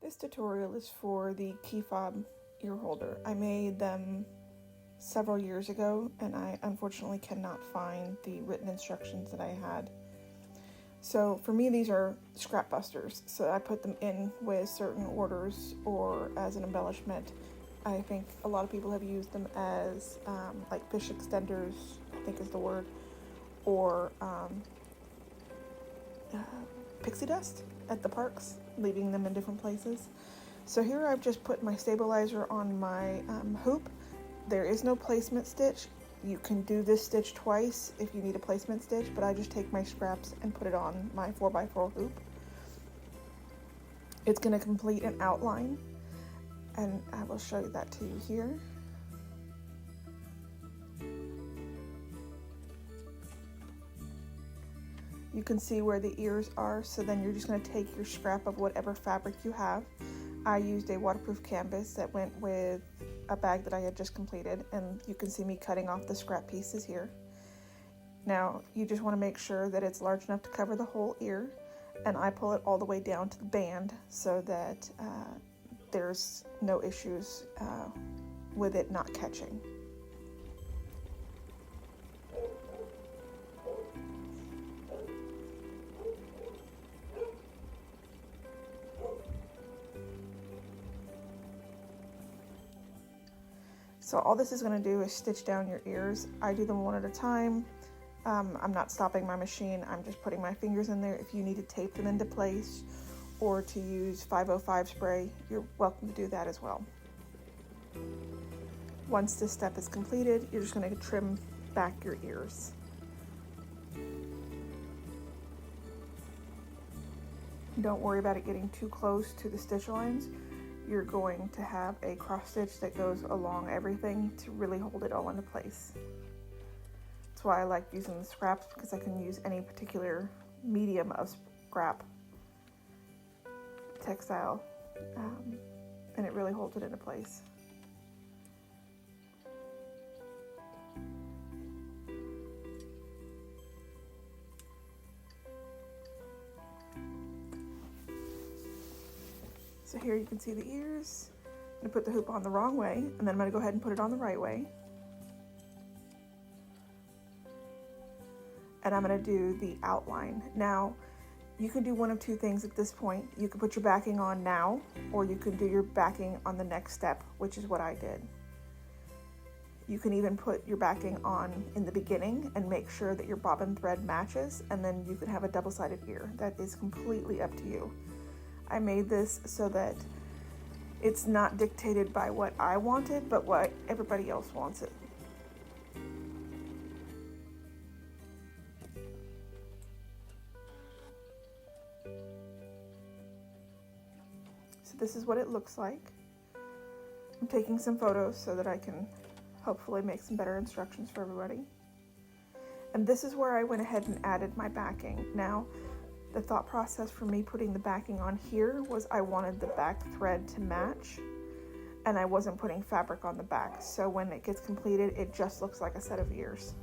This tutorial is for the key fob ear holder. I made them several years ago and I unfortunately cannot find the written instructions that I had. So for me these are scrap busters, so I put them in with certain orders or as an embellishment. I think a lot of people have used them as like fish extenders, I think is the word, or pixie dust at the parks, leaving them in different places. So here I've just put my stabilizer on my hoop. There is no placement stitch. You can do this stitch twice if you need a placement stitch, but I just take my scraps and put it on my 4x4 hoop. It's going to complete an outline, and I will show you that to you here. You can see where the ears are, so then you're just going to take your scrap of whatever fabric you have. I used a waterproof canvas that went with a bag that I had just completed, and you can see me cutting off the scrap pieces here. Now you just want to make sure that it's large enough to cover the whole ear, and I pull it all the way down to the band so that there's no issues with it not catching. So all this is going to do is stitch down your ears. I do them one at a time. I'm not stopping my machine. I'm just putting my fingers in there. If you need to tape them into place or to use 505 spray, you're welcome to do that as well. Once this step is completed, you're just going to trim back your ears. Don't worry about it getting too close to the stitch lines. You're going to have a cross stitch that goes along everything to really hold it all into place. That's why I like using the scraps, because I can use any particular medium of scrap textile, and it really holds it into place. So here you can see the ears. I'm going to put the hoop on the wrong way, and then I'm going to go ahead and put it on the right way. And I'm going to do the outline. Now, you can do one of two things at this point. You can put your backing on now, or you can do your backing on the next step, which is what I did. You can even put your backing on in the beginning and make sure that your bobbin thread matches, and then you can have a double-sided ear. That is completely up to you. I made this so that it's not dictated by what I wanted, but what everybody else wants it. So this is what it looks like. I'm taking some photos so that I can hopefully make some better instructions for everybody. And this is where I went ahead and added my backing. Now, the thought process for me putting the backing on here was I wanted the back thread to match, and I wasn't putting fabric on the back. So when it gets completed, it just looks like a set of ears.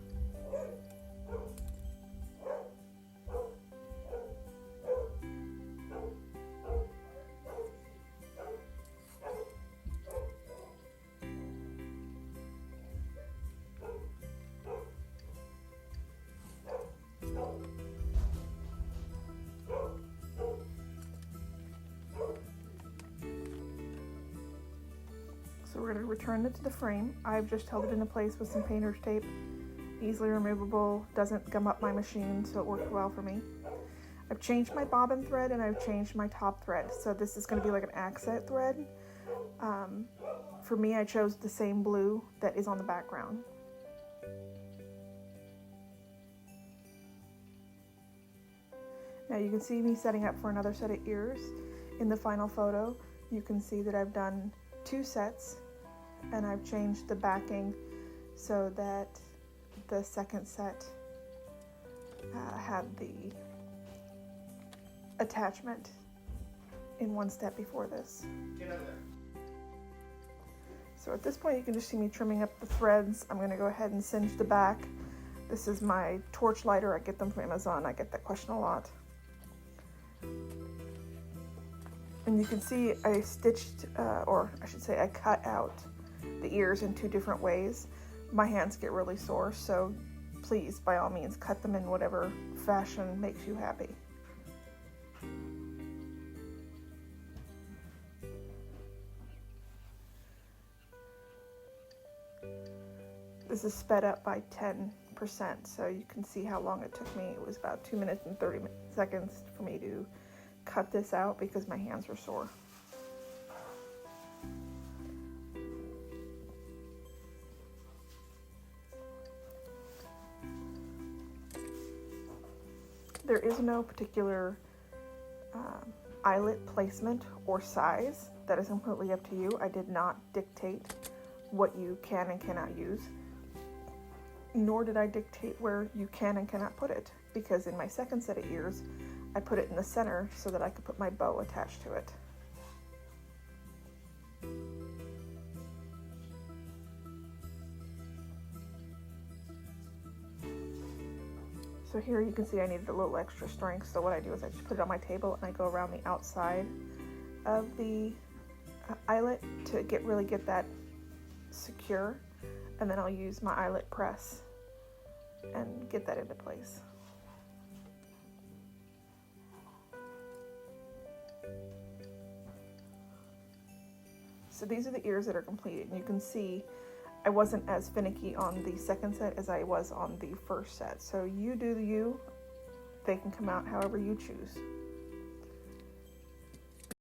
So we're going to return it to the frame. I've just held it into place with some painter's tape. Easily removable, doesn't gum up my machine, so it worked well for me. I've changed my bobbin thread and I've changed my top thread. So this is going to be like an accent thread. For me, I chose the same blue that is on the background. Now you can see me setting up for another set of ears. In the final photo, you can see that I've done 2 sets, and I've changed the backing so that the second set had the attachment in one step before this. Get over there. So at this point you can just see me trimming up the threads. I'm going to go ahead and singe the back. This is my torch lighter. I get them from Amazon. I get that question a lot. And you can see I stitched, or I should say I cut out the ears in 2 different ways. My hands get really sore, so please, by all means, cut them in whatever fashion makes you happy. This is sped up by 10%, so you can see how long it took me. It was about 2 minutes and 30 seconds for me to cut this out because my hands were sore. There is no particular eyelet placement or size. That is completely up to you. I did not dictate what you can and cannot use, nor did I dictate where you can and cannot put it, because in my second set of ears, I put it in the center so that I could put my bow attached to it. So here you can see I needed a little extra strength, so what I do is I just put it on my table and I go around the outside of the eyelet to really get that secure, and then I'll use my eyelet press and get that into place. So these are the ears that are completed, and you can see I wasn't as finicky on the second set as I was on the first set. So you do you. They can come out however you choose.